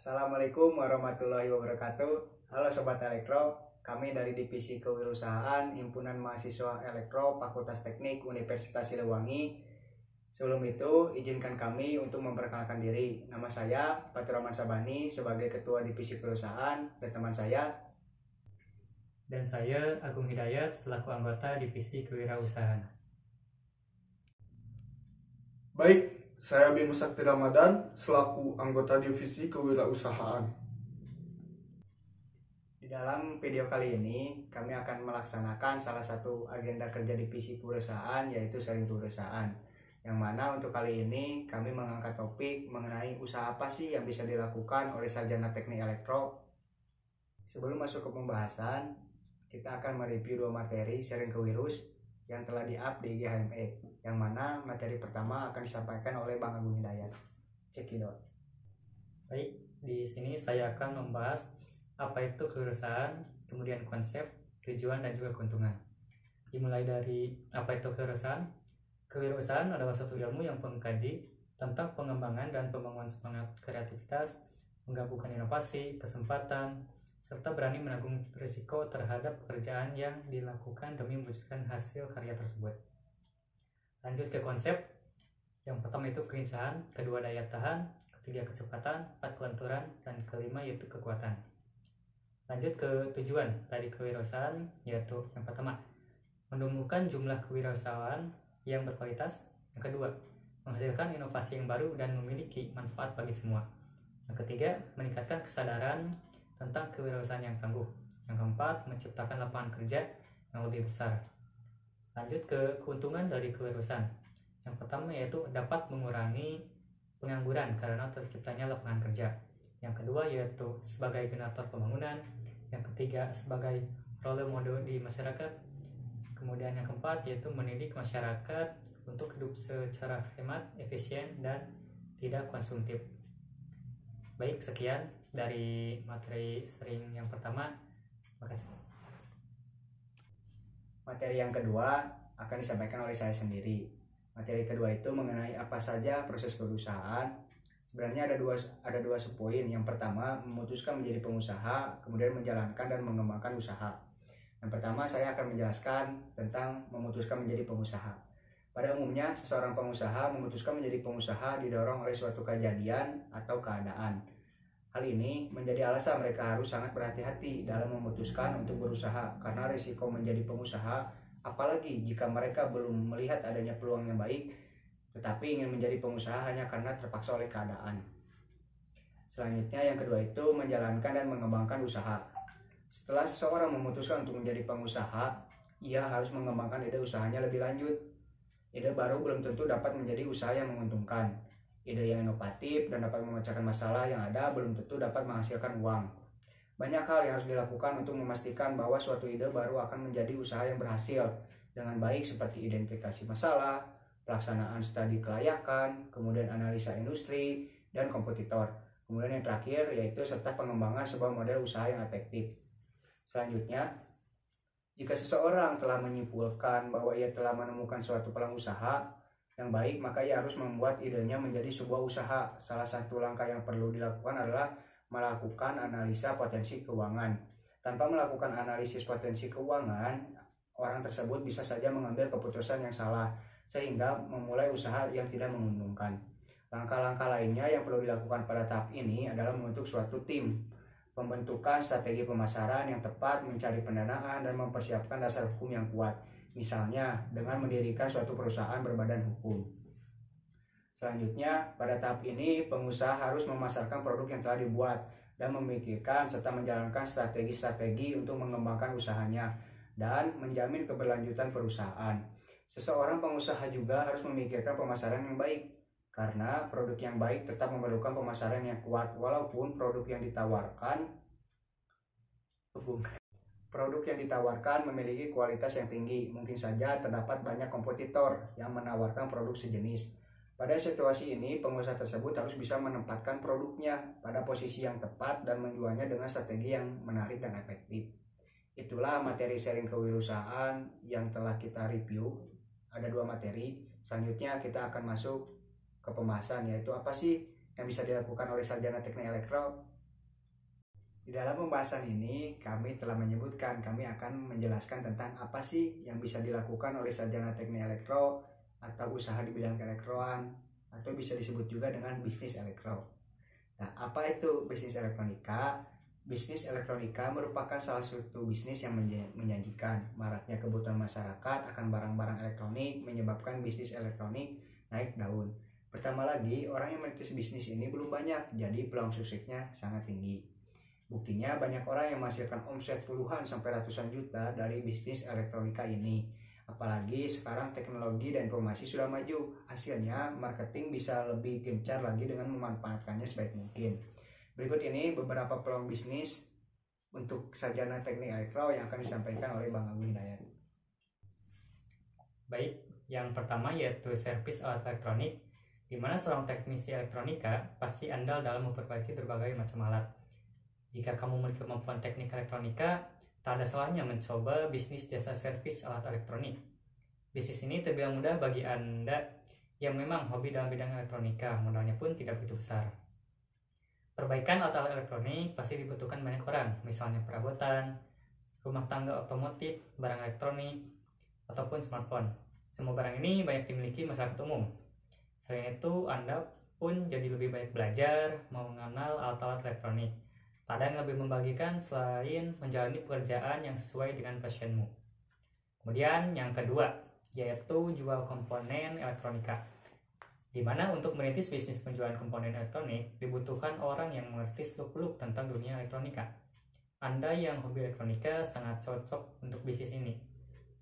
Assalamualaikum warahmatullahi wabarakatuh. Halo Sobat Elektro, kami dari Divisi Kewirausahaan Himpunan Mahasiswa Elektro Fakultas Teknik Universitas Siliwangi. Sebelum itu, izinkan kami untuk memperkenalkan diri. Nama saya Fatur Rahman Sabani sebagai Ketua Divisi Kewirausahaan dan teman saya. Dan saya Agung Hidayat selaku anggota Divisi Kewirausahaan. Baik, saya Bima Sakti Ramadan selaku anggota Divisi Kewirausahaan. Di dalam video kali ini, kami akan melaksanakan salah satu agenda kerja Divisi Kewirausahaan, yaitu sharing kewirausahaan. Yang mana untuk kali ini kami mengangkat topik mengenai usaha apa sih yang bisa dilakukan oleh sarjana teknik elektro. Sebelum masuk ke pembahasan, kita akan mereview 2 materi sharing kewirus yang telah di-up di IGHME, yang mana materi pertama akan disampaikan oleh Bang Agung Hidayat. Cekidot. Baik, di sini saya akan membahas apa itu kewirausahaan, kemudian konsep, tujuan, dan juga keuntungan. Dimulai dari apa itu kewirausahaan. Kewirausahaan adalah suatu ilmu yang mengkaji tentang pengembangan dan pembangunan semangat kreativitas, menggabungkan inovasi, kesempatan, serta berani menanggung risiko terhadap pekerjaan yang dilakukan demi mewujudkan hasil karya tersebut. Lanjut ke konsep. Yang pertama itu kelincahan, kedua daya tahan, ketiga kecepatan, empat kelenturan, dan kelima yaitu kekuatan. Lanjut ke tujuan dari kewirausahaan, yaitu yang pertama, menumbuhkan jumlah kewirausahaan yang berkualitas. Yang kedua, menghasilkan inovasi yang baru dan memiliki manfaat bagi semua. Yang ketiga, meningkatkan kesadaran tentang kewirausahaan yang tangguh. Yang keempat, menciptakan lapangan kerja yang lebih besar. Lanjut ke keuntungan dari kewirausahaan. Yang pertama yaitu dapat mengurangi pengangguran karena terciptanya lapangan kerja. Yang kedua yaitu sebagai generator pembangunan. Yang ketiga sebagai role model di masyarakat. Kemudian yang keempat yaitu mendidik masyarakat untuk hidup secara hemat, efisien, dan tidak konsumtif. Baik, sekian dari materi sharing yang pertama. Makasih. Materi yang kedua akan disampaikan oleh saya sendiri. Materi kedua itu mengenai apa saja proses perusahaan. Sebenarnya ada dua subpoin. Yang pertama, memutuskan menjadi pengusaha, kemudian menjalankan dan mengembangkan usaha. Yang pertama, saya akan menjelaskan tentang memutuskan menjadi pengusaha. Pada umumnya, seseorang pengusaha memutuskan menjadi pengusaha didorong oleh suatu kejadian atau keadaan. Hal ini menjadi alasan mereka harus sangat berhati-hati dalam memutuskan untuk berusaha, karena risiko menjadi pengusaha, apalagi jika mereka belum melihat adanya peluang yang baik, tetapi ingin menjadi pengusaha hanya karena terpaksa oleh keadaan. Selanjutnya, yang kedua itu menjalankan dan mengembangkan usaha. Setelah seseorang memutuskan untuk menjadi pengusaha, ia harus mengembangkan ide usahanya lebih lanjut. Ide baru belum tentu dapat menjadi usaha yang menguntungkan. Ide yang inovatif dan dapat memecahkan masalah yang ada belum tentu dapat menghasilkan uang. Banyak hal yang harus dilakukan untuk memastikan bahwa suatu ide baru akan menjadi usaha yang berhasil dengan baik, seperti identifikasi masalah, pelaksanaan studi kelayakan, kemudian analisa industri dan kompetitor. Kemudian yang terakhir yaitu serta pengembangan sebuah model usaha yang efektif. Selanjutnya, jika seseorang telah menyimpulkan bahwa ia telah menemukan suatu peluang usaha yang baik, maka ia harus membuat idenya menjadi sebuah usaha. Salah satu langkah yang perlu dilakukan adalah melakukan analisa potensi keuangan. Tanpa melakukan analisis potensi keuangan, orang tersebut bisa saja mengambil keputusan yang salah sehingga memulai usaha yang tidak menguntungkan. Langkah-langkah lainnya yang perlu dilakukan pada tahap ini adalah membentuk suatu tim, pembentukan strategi pemasaran yang tepat, mencari pendanaan, dan mempersiapkan dasar hukum yang kuat. Misalnya dengan mendirikan suatu perusahaan berbadan hukum. Selanjutnya, pada tahap ini pengusaha harus memasarkan produk yang telah dibuat dan memikirkan serta menjalankan strategi-strategi untuk mengembangkan usahanya dan menjamin keberlanjutan perusahaan. Seseorang pengusaha juga harus memikirkan pemasaran yang baik, karena produk yang baik tetap memerlukan pemasaran yang kuat. Walaupun produk yang ditawarkan memiliki kualitas yang tinggi, mungkin saja terdapat banyak kompetitor yang menawarkan produk sejenis. Pada situasi ini, pengusaha tersebut harus bisa menempatkan produknya pada posisi yang tepat dan menjualnya dengan strategi yang menarik dan efektif. Itulah materi sharing kewirausahaan yang telah kita review. Ada 2 materi. Selanjutnya kita akan masuk ke pembahasan, yaitu apa sih yang bisa dilakukan oleh sarjana teknik elektro. Di dalam pembahasan ini kami telah menyebutkan, kami akan menjelaskan tentang apa sih yang bisa dilakukan oleh sarjana teknik elektro atau usaha di bidang keelektroan, atau bisa disebut juga dengan bisnis elektro. Nah, apa itu bisnis elektronika? Bisnis elektronika merupakan salah satu bisnis yang menjanjikan. Maraknya kebutuhan masyarakat akan barang-barang elektronik menyebabkan bisnis elektronik naik daun. Pertama lagi, orang yang merintis bisnis ini belum banyak, jadi peluang suksesnya sangat tinggi. Buktinya banyak orang yang menghasilkan omset puluhan sampai ratusan juta dari bisnis elektronika ini. Apalagi sekarang teknologi dan informasi sudah maju. Hasilnya marketing bisa lebih gencar lagi dengan memanfaatkannya sebaik mungkin. Berikut ini beberapa peluang bisnis untuk sarjana teknik elektro yang akan disampaikan oleh Bang Agung Hidayat. Baik, yang pertama yaitu servis alat elektronik, di mana seorang teknisi elektronika pasti andal dalam memperbaiki berbagai macam alat. Jika kamu memiliki kemampuan teknik elektronika, tak ada salahnya mencoba bisnis jasa servis alat elektronik. Bisnis ini terbilang mudah bagi Anda yang memang hobi dalam bidang elektronika, modalnya pun tidak begitu besar. Perbaikan alat elektronik pasti dibutuhkan banyak orang, misalnya perabotan, rumah tangga otomotif, barang elektronik, ataupun smartphone. Semua barang ini banyak dimiliki masyarakat umum. Selain itu, Anda pun jadi lebih banyak belajar mengenal alat-alat elektronik. Tak ada yang lebih membagikan selain menjalani pekerjaan yang sesuai dengan passionmu. Kemudian yang kedua, yaitu jual komponen elektronika. Di mana untuk merintis bisnis penjualan komponen elektronik, dibutuhkan orang yang mengerti seluk-beluk tentang dunia elektronika. Anda yang hobi elektronika sangat cocok untuk bisnis ini.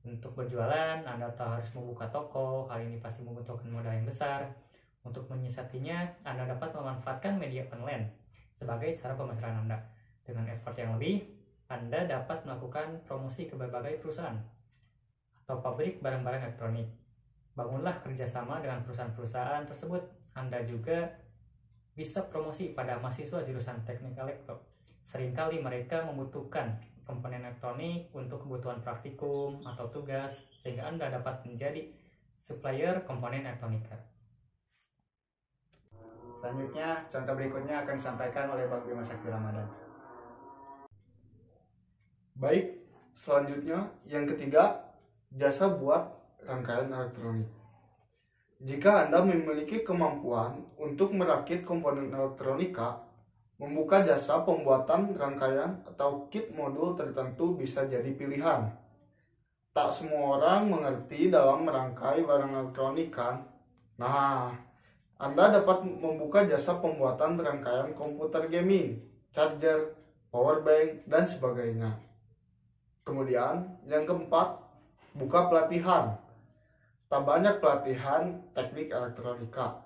Untuk berjualan, Anda tak harus membuka toko, hal ini pasti membutuhkan modal yang besar. Untuk menyiasatinya, Anda dapat memanfaatkan media online sebagai cara pemasaran Anda. Dengan effort yang lebih, Anda dapat melakukan promosi ke berbagai perusahaan atau pabrik barang-barang elektronik. Bangunlah kerjasama dengan perusahaan-perusahaan tersebut. Anda juga bisa promosi pada mahasiswa jurusan teknik elektro. Seringkali mereka membutuhkan komponen elektronik untuk kebutuhan praktikum atau tugas, sehingga Anda dapat menjadi supplier komponen elektronika. Selanjutnya, contoh berikutnya akan disampaikan oleh Bang Bima Sakti Ramadan. Baik, selanjutnya yang ketiga, jasa buat rangkaian elektronik. Jika Anda memiliki kemampuan untuk merakit komponen elektronika, membuka jasa pembuatan rangkaian atau kit modul tertentu bisa jadi pilihan. Tak semua orang mengerti dalam merangkai barang elektronik kan? Nah, Anda dapat membuka jasa pembuatan rangkaian komputer gaming, charger, power bank, dan sebagainya. Kemudian, yang keempat, buka pelatihan. Tak banyak pelatihan teknik elektronika.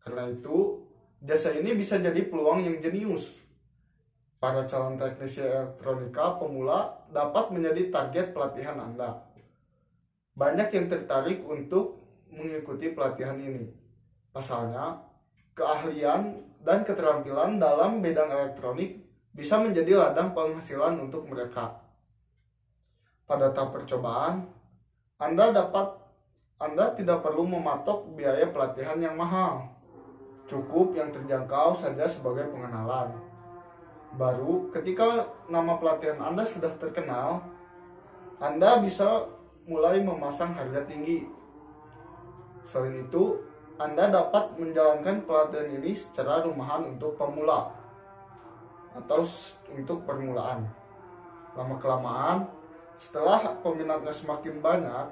Karena itu, jasa ini bisa jadi peluang yang jenius. Para calon teknisi elektronika pemula dapat menjadi target pelatihan Anda. Banyak yang tertarik untuk mengikuti pelatihan ini. Pasalnya, keahlian dan keterampilan dalam bidang elektronik bisa menjadi ladang penghasilan untuk mereka. Pada tahap percobaan, Anda tidak perlu mematok biaya pelatihan yang mahal. Cukup yang terjangkau saja sebagai pengenalan. Baru ketika nama pelatihan Anda sudah terkenal, Anda bisa mulai memasang harga tinggi. Selain itu, Anda dapat menjalankan pelatihan ini secara rumahan untuk pemula atau untuk permulaan. Lama-kelamaan, setelah peminatnya semakin banyak,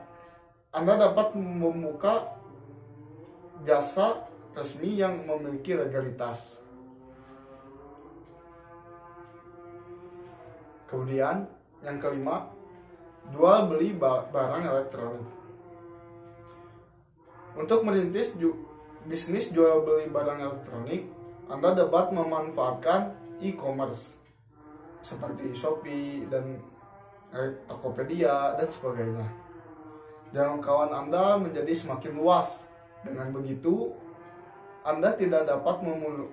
Anda dapat membuka jasa resmi yang memiliki legalitas. Kemudian, yang kelima, jual beli barang elektronik. Untuk merintis bisnis jual beli barang elektronik, Anda dapat memanfaatkan e-commerce seperti Shopee dan Tokopedia dan sebagainya. Jangkauan Anda menjadi semakin luas. Dengan begitu, Anda tidak dapat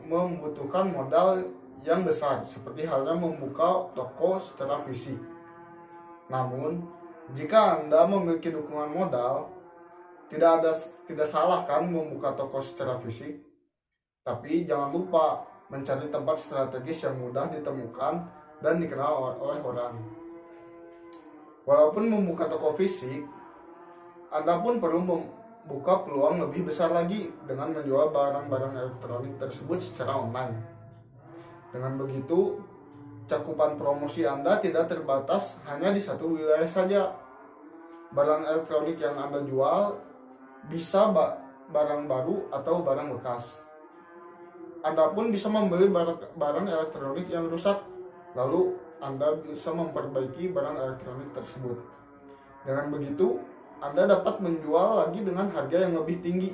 membutuhkan modal yang besar seperti halnya membuka toko secara fisik. Namun, jika Anda memiliki dukungan modal, tidak salah kan membuka toko secara fisik. Tapi jangan lupa mencari tempat strategis yang mudah ditemukan dan dikenal oleh orang. Walaupun membuka toko fisik, Anda pun perlu membuka peluang lebih besar lagi dengan menjual barang-barang elektronik tersebut secara online. Dengan begitu, cakupan promosi Anda tidak terbatas hanya di satu wilayah saja. Barang elektronik yang Anda jual bisa barang baru atau barang bekas. Anda pun bisa membeli barang elektronik yang rusak, lalu Anda bisa memperbaiki barang elektronik tersebut. Dengan begitu, Anda dapat menjual lagi dengan harga yang lebih tinggi.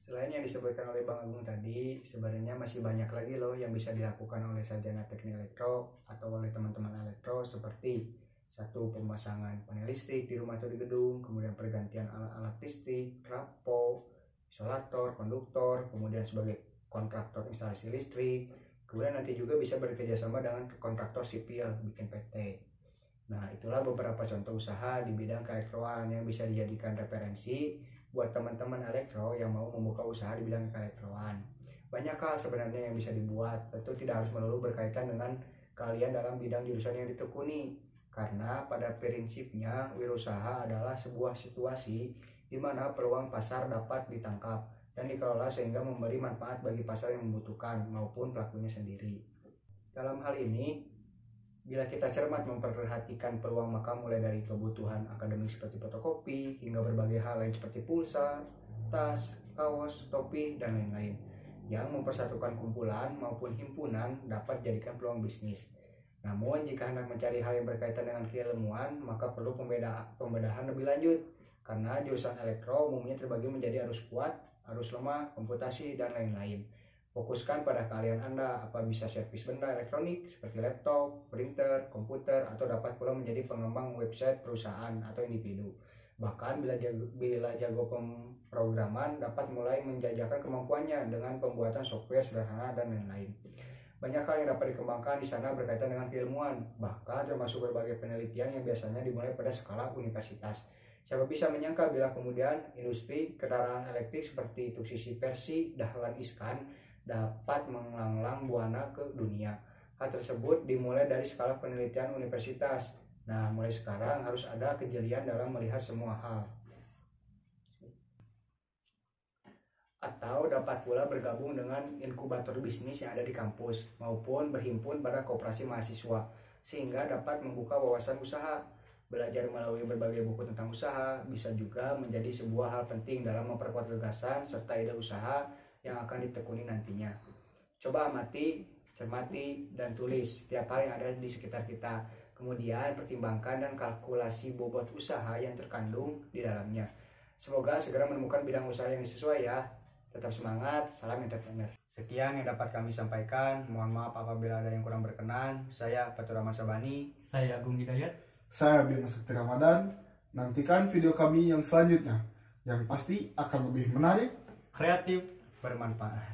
Selain yang disebutkan oleh Bang Agung tadi, sebenarnya masih banyak lagi loh yang bisa dilakukan oleh sarjana teknik elektro atau oleh teman-teman elektro, seperti satu, pemasangan panel listrik di rumah atau di gedung, kemudian pergantian alat-alat listrik, trapo, isolator, konduktor, kemudian sebagai kontraktor instalasi listrik, kemudian nanti juga bisa bekerja sama dengan kontraktor sipil, bikin PT. Nah, itulah beberapa contoh usaha di bidang keelektroan yang bisa dijadikan referensi buat teman-teman elektro yang mau membuka usaha di bidang keelektroan. Banyak hal sebenarnya yang bisa dibuat, tentu tidak harus melulu berkaitan dengan kalian dalam bidang jurusan yang ditekuni, karena pada prinsipnya wirausaha adalah sebuah situasi di mana peluang pasar dapat ditangkap dan dikelola sehingga memberi manfaat bagi pasar yang membutuhkan maupun pelakunya sendiri. Dalam hal ini, bila kita cermat memperhatikan peluang, maka mulai dari kebutuhan akademik seperti fotokopi hingga berbagai hal lain seperti pulsa, tas, kaos, topi, dan lain-lain yang mempersatukan kumpulan maupun himpunan dapat jadikan peluang bisnis. Namun jika hendak mencari hal yang berkaitan dengan keilmuan, maka perlu pembedahan lebih lanjut, karena jurusan elektro umumnya terbagi menjadi arus kuat, arus lemah, komputasi, dan lain-lain. Fokuskan pada keahlian Anda, apa bisa servis benda elektronik seperti laptop, printer, komputer, atau dapat pula menjadi pengembang website perusahaan atau individu. Bahkan bila jago pemrograman, dapat mulai menjajakan kemampuannya dengan pembuatan software sederhana dan lain-lain. Banyak hal yang dapat dikembangkan di sana berkaitan dengan keilmuan, bahkan termasuk berbagai penelitian yang biasanya dimulai pada skala universitas. Siapa bisa menyangka bila kemudian industri kendaraan elektrik seperti Tuksisi Persi, Dahlan Iskan dapat melanglang buana ke dunia. Hal tersebut dimulai dari skala penelitian universitas. Nah, mulai sekarang harus ada kejelian dalam melihat semua hal. Atau dapat pula bergabung dengan inkubator bisnis yang ada di kampus maupun berhimpun pada koperasi mahasiswa sehingga dapat membuka wawasan usaha. Belajar melalui berbagai buku tentang usaha bisa juga menjadi sebuah hal penting dalam memperkuat gagasan serta ide usaha yang akan ditekuni nantinya. Coba amati, cermati, dan tulis setiap hal yang ada di sekitar kita. Kemudian pertimbangkan dan kalkulasi bobot usaha yang terkandung di dalamnya. Semoga segera menemukan bidang usaha yang sesuai ya. Tetap semangat, salam entrepreneur. Sekian yang dapat kami sampaikan. Mohon maaf apabila ada yang kurang berkenan. Saya Fatur Rahman Sabani. Saya Agung Hidayat. Saya Bima Sakti Ramadan. Nantikan video kami yang selanjutnya, yang pasti akan lebih menarik, Kreatif, bermanfaat.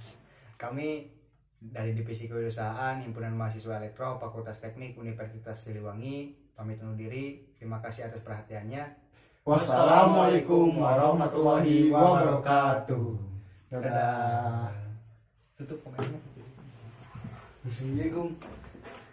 Kami dari Divisi Kewirausahaan Himpunan Mahasiswa Elektro Fakultas Teknik Universitas Siliwangi pamit undur diri. Terima kasih atas perhatiannya. Wassalamualaikum warahmatullahi wabarakatuh. Dadah. Tutup pokoknya. Bismillahirrahmanirrahim.